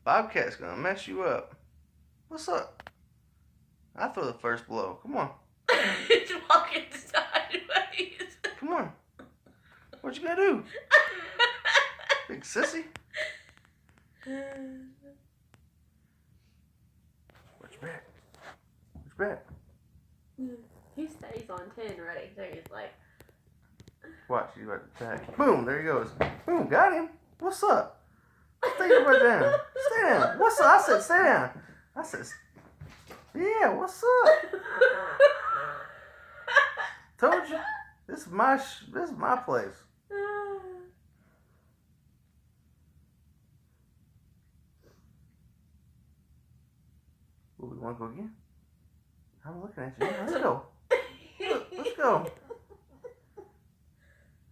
Bobcat's gonna mess you up. What's up? I throw the first blow. Come on. It's walking sideways. Come on. What you gonna do? Big sissy. Watch your back. Watch your back. He stays on 10 ready. So he's like. Watch, he's about to attack. Boom, there he goes. Boom, got him. What's up? Stay right down. Stay down. What's up? I said stay down. I said, yeah, what's up? Told you. This is my place. Ooh, we want to go again? I'm looking at you. Let's go. Look, let's go.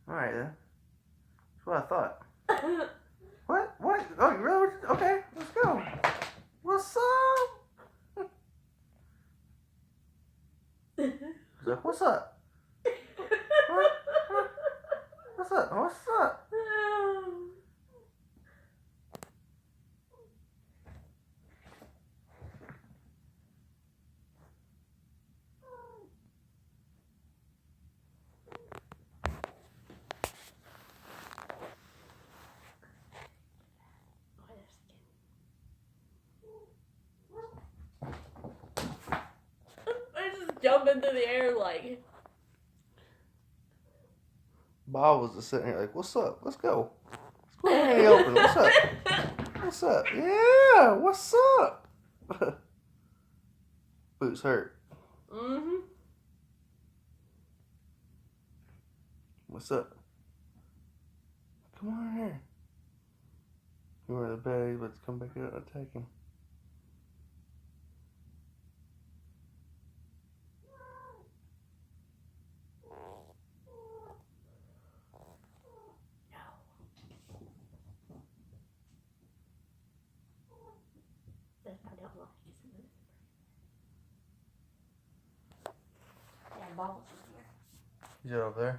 All right, then. That's what I thought. What? What? Oh, you really? Okay, let's go. What's up? He's like, what's up? What? What's up? What's up? Jump into the air like. Bob was just sitting here like, what's up? Let's go. Let's go ahead and open. What's up? What's up? Yeah, what's up? Boots hurt. Mm-hmm. What's up? Come on here. You were in the bed, let's come back out and attack him. Balls in here. He's over there.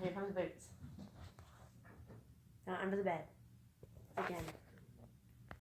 Here comes Boots. Now under the bed. Again.